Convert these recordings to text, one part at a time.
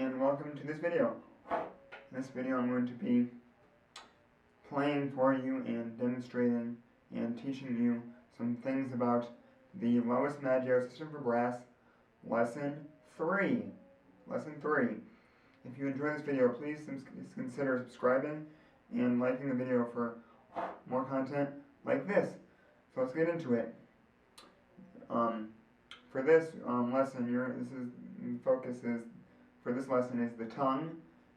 and welcome to this video. In this video I'm going to be playing for you and demonstrating and teaching you some things about the lowest Maggio System for Brass, Lesson 3. Lesson 3. If you enjoy this video, please consider subscribing and liking the video for more content like this. So let's get into it. For this lesson, focus is for this lesson is the tongue,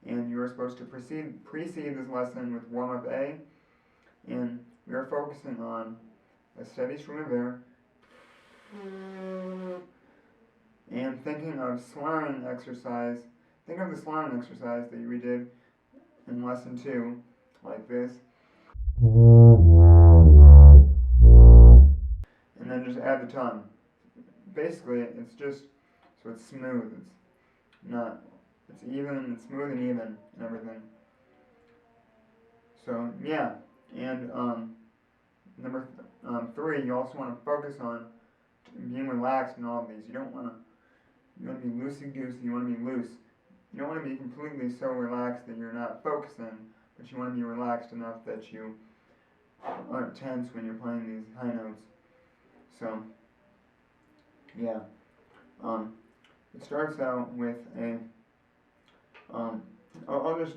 and you are supposed to precede this lesson with warm-up A, and we are focusing on a steady stream of air and thinking of slurring exercise. Think of the slurring exercise that we did in lesson 2, like this, and then just add the tongue. Basically, it's just so it's smooth. It's even, it's smooth and even and everything. So yeah, and number 3, you also want to focus on being relaxed in all of these. You want to be loosey-goosey. You want to be loose. You don't want to be completely so relaxed that you're not focusing, but you want to be relaxed enough that you aren't tense when you're playing these high notes. So yeah, it starts out with a I'll just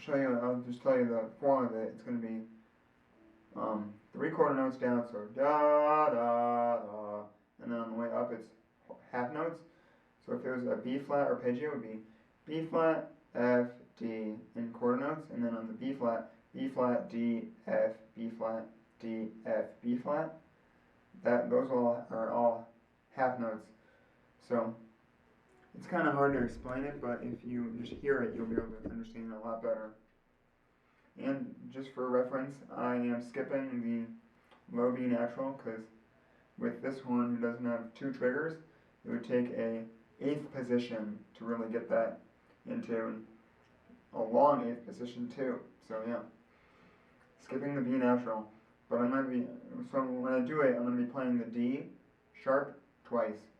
tell you the form of it. It's going to be 3 quarter notes down, so da da da, and then on the way up it's half notes. So if it was a B flat arpeggio, it would be B flat, F, D in quarter notes, and then on the B flat, D, F, B flat, D, F, B flat. Those are all half notes. So it's kind of hard to explain it, but if you just hear it, you'll be able to understand it a lot better. And just for reference, I am skipping the low B natural, because with this horn, who doesn't have 2 triggers, it would take a 8th position to really get that into a long 8th position too. So yeah, skipping the B natural. But I'm going to be, so when I do it, I'm going to be playing the D sharp twice.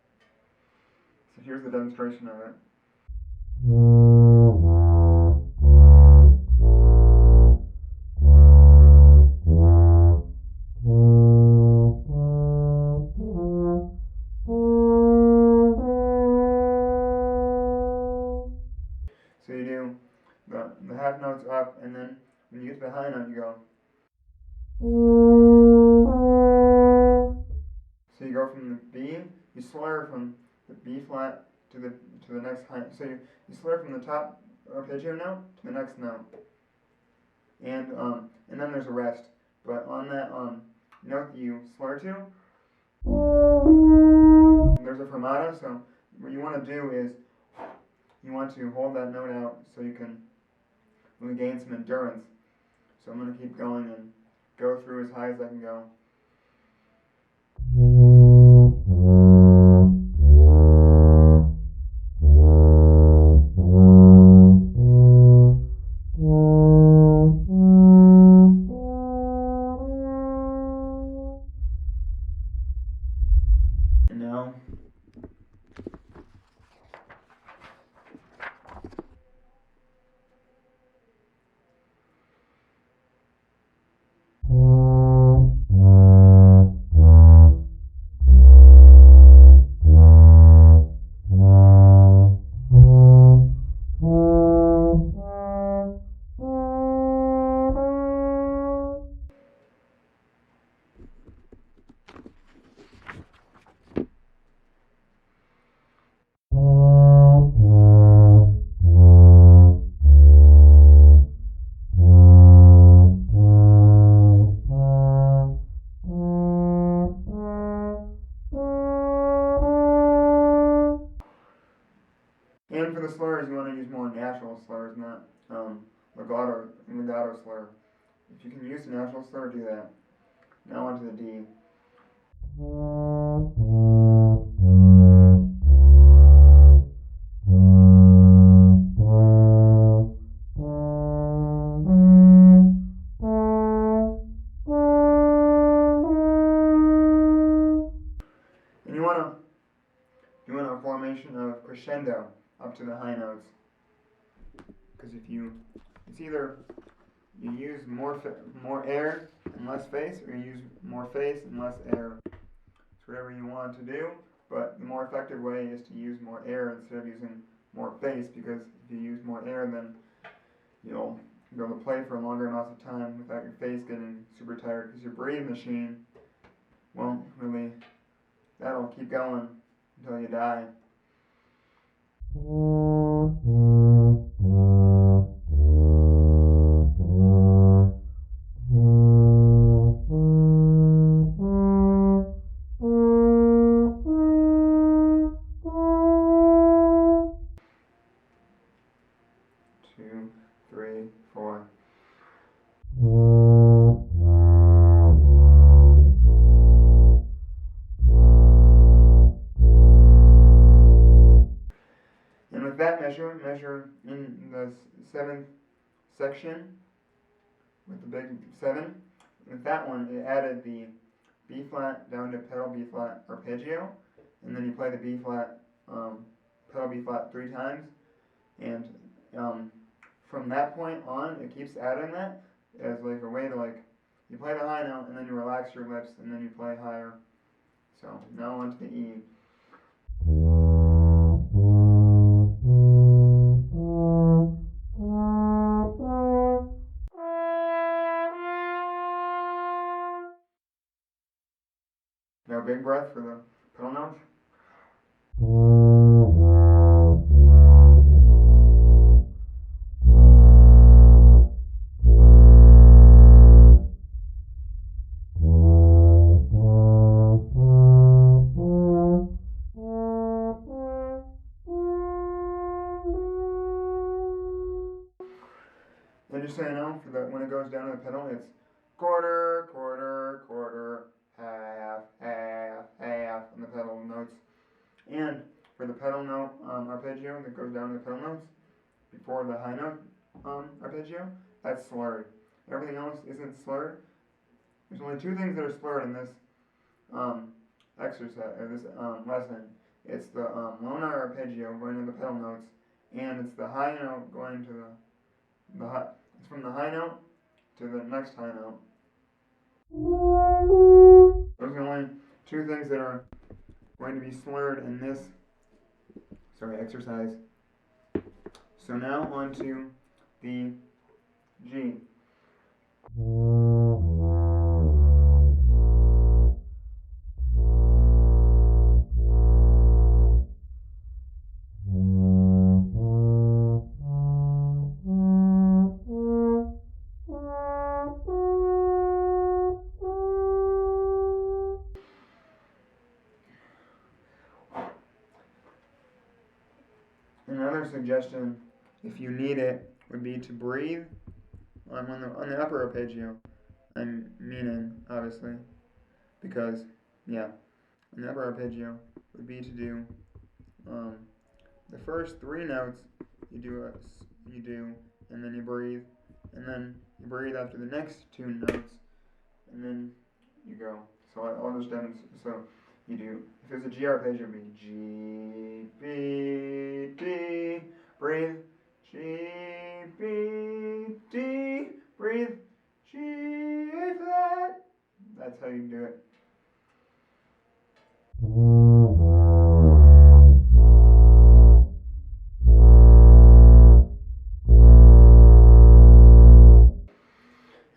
So here's the demonstration of it. So you do the half notes up, and then when you get to the high note, you go. So you go from the B, you slur from the B flat to the next high. So you slur from the top arpeggio note to the next note, and then there's a rest. But on that note that you slur to, there's a fermata. So what you want to do is you want to hold that note out so you can really gain some endurance. So I'm going to keep going and go through as high as I can go. And now and for the slurs, you want to use more natural slurs, not legato slur. If you can use a natural slur, do that. Now onto the D. And you want a formation of crescendo up to the high notes. because it's either you use more air and less face, or you use more face and less air. It's whatever you want to do, but the more effective way is to use more air instead of using more face, because if you use more air, then you'll be able to play for longer amounts of time without your face getting super tired, because your breathing machine won't really, that'll keep going until you die. Two, three, four. And with that measure in the 7th section with the big 7. With that one, it added the B flat down to pedal B flat arpeggio, and then you play the B flat, pedal B flat 3 times, and from that point on, it keeps adding that as like a way to you play the high note and then you relax your lips and then you play higher. So now on to the E. Now big breath for the pedal notes. And just so you know, when it goes down to the pedal, it's quarter, quarter, quarter, half, half, half on the pedal notes. And for the pedal note arpeggio that goes down to the pedal notes before the high note arpeggio, that's slurred. Everything else isn't slurred. There's only 2 things that are slurred in this exercise, or this lesson. It's the low note arpeggio going to the pedal notes, and it's the high note going to it's from the high note to the next high note. Those are the only 2 things that are going to be slurred in this exercise. So now on to the G. Another suggestion, if you need it, would be to breathe on the upper arpeggio. I'm meaning, obviously, because, on the upper arpeggio would be to do the first 3 notes you do, and then you breathe, and then you breathe after the next 2 notes, and then you go. So I'll just demonstrate. So you do, if it's a G arpeggio, it would be G, B, D, breathe, G, B, D, breathe, G, A flat. That's how you do it.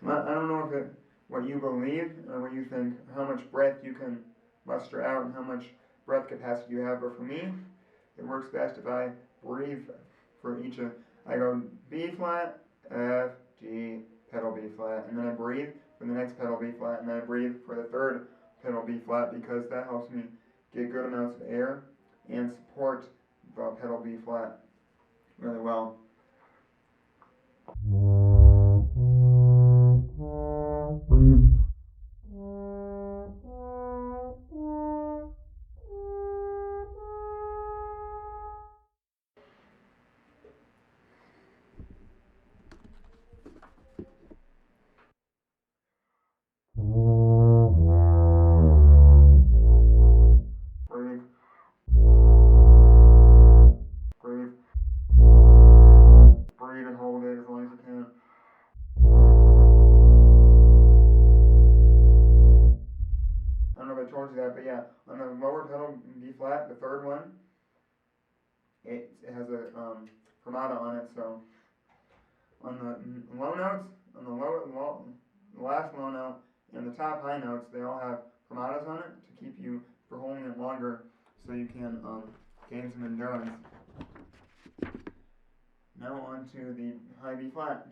I don't know what you believe or what you think, how much breath you can muster out and how much breath capacity you have, but for me, it works best if I breathe for each of, I go B flat, F, G, pedal B flat, and then I breathe for the next pedal B flat, and then I breathe for the 3rd pedal B flat, because that helps me get good amounts of air and support the pedal B flat really well. Breathe. Breathe and fermata on it. So on the low notes, on the last low note, and the top high notes, they all have fermatas on it to keep you for holding it longer, so you can gain some endurance. Now on to the high B flat.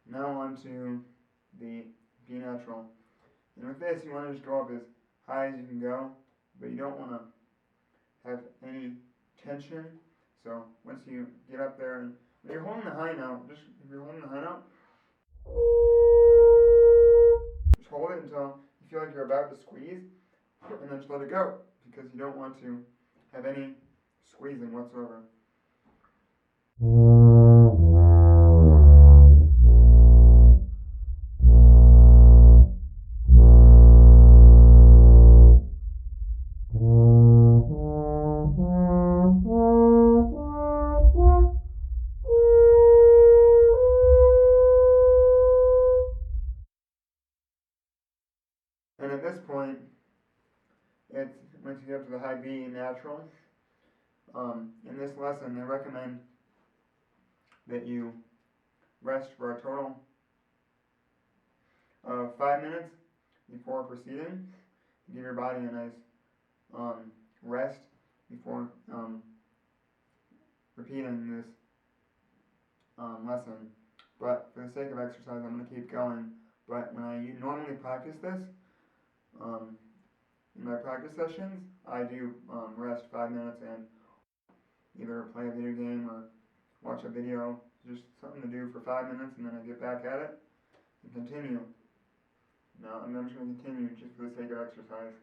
Now on to the B natural. And with this, you want to just go up as high as you can go, but you don't want to have any tension. So once you get up there, and when you're holding the high note, if you're holding the high note, just hold it until you feel like you're about to squeeze, and then just let it go, because you don't want to have any squeezing whatsoever. And at this point, once you get up to the high B natural, in this lesson, they recommend that you rest for a total of 5 minutes before proceeding. Give your body a nice rest before repeating this lesson. But for the sake of exercise, I'm going to keep going. But when I normally practice this, in my practice sessions, I do rest 5 minutes and either play a video game or watch a video, just something to do for 5 minutes, and then I get back at it and continue. Now I'm just going to continue just for the sake of exercise.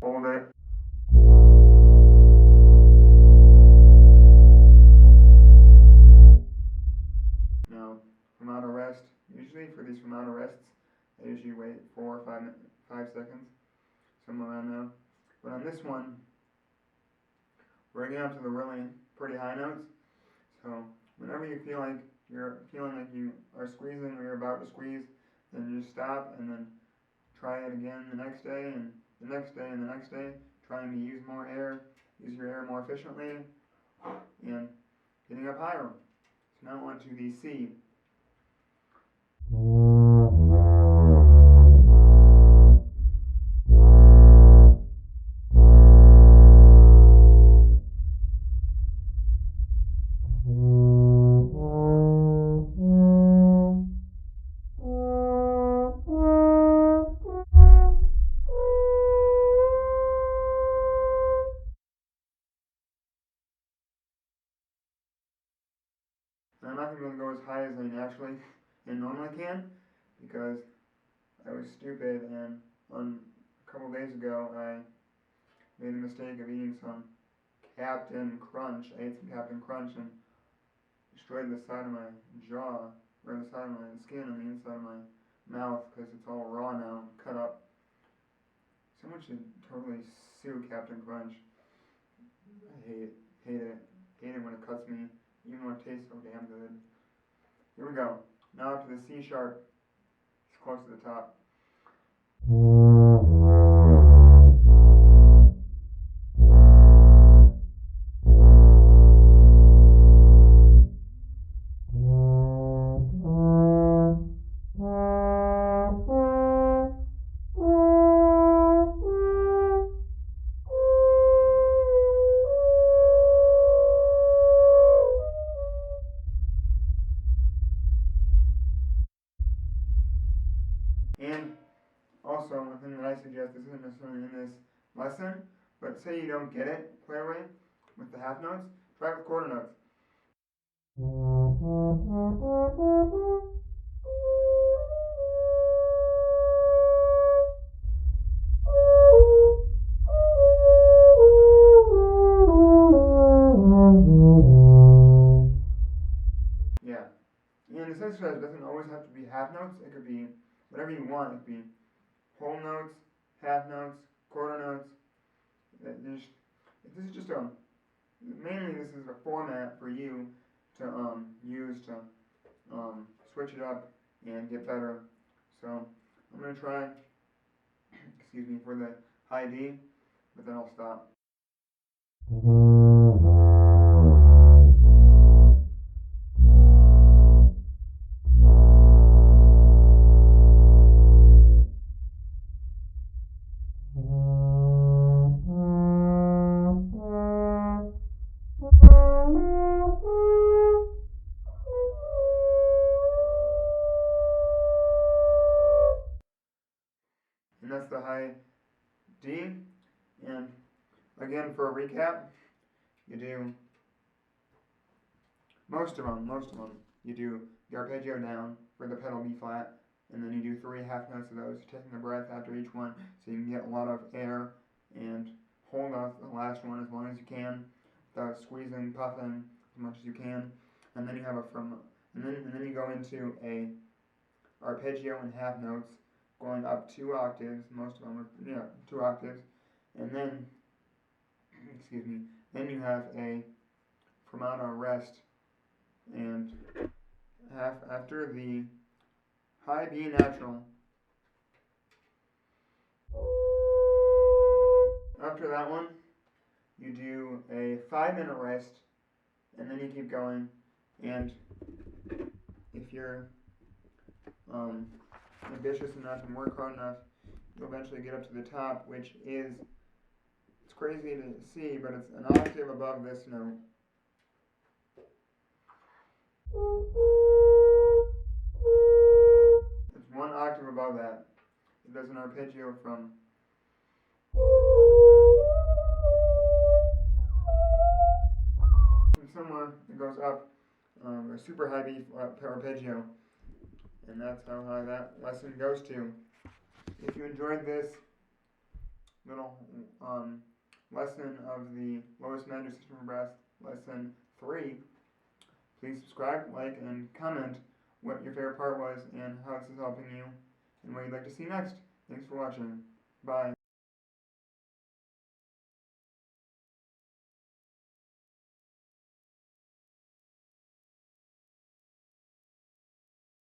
Hold it. Now, fermata rest. Usually for these fermata rests, I usually wait 4 or 5 seconds, somewhere around there. But on this one, we're getting up to the really pretty high notes. So whenever you feel like you're feeling like you are squeezing or you're about to squeeze, then you just stop and then try it again the next day and the next day and the next day, trying to use your air more efficiently, and getting up higher. So now on to the C. I'm not going to go as high as I naturally and normally can, because I was stupid, and a couple days ago I made the mistake of eating some Captain Crunch. I ate some Captain Crunch and destroyed the side of my jaw, or the side of my skin on the inside of my mouth, because it's all raw now, cut up. Someone should totally sue Captain Crunch. I hate it when it cuts me, even though it tastes so damn good. Here we go. Now up to the C sharp. It's close to the top. And also, one thing that I suggest, this isn't necessarily in this lesson, but say you don't get it play away with the half notes, try with quarter notes. whatever you want. It could be whole notes, half notes, quarter notes. This is just mainly this is a format for you to use to switch it up and get better. So I'm going to try, excuse me, for the high D, but then I'll stop. And that's the high D. And again, for a recap, you do most of them, you do the arpeggio down for the pedal B flat, and then you do 3 half notes of those, taking a breath after each one, so you can get a lot of air and hold off the last one as long as you can, without squeezing, puffing as much as you can. And then you have and then you go into a arpeggio and half notes, going up 2 octaves. Most of them are 2 octaves, and then excuse me, then you have a fermata rest, and after the high B natural, after that one, you do a 5-minute rest, and then you keep going. And if you're ambitious enough and work hard enough, you'll eventually get up to the top, which is, it's crazy to see, but it's an octave above this note. It's 1 octave above that. It does an arpeggio from somewhere. It goes up a super high B arpeggio, and that's how high that lesson goes to. If you enjoyed this little lesson of the lowest Maggio System for Brass, lesson 3, please subscribe, like, and comment what your favorite part was and how this is helping you and what you'd like to see next. Thanks for watching. Bye.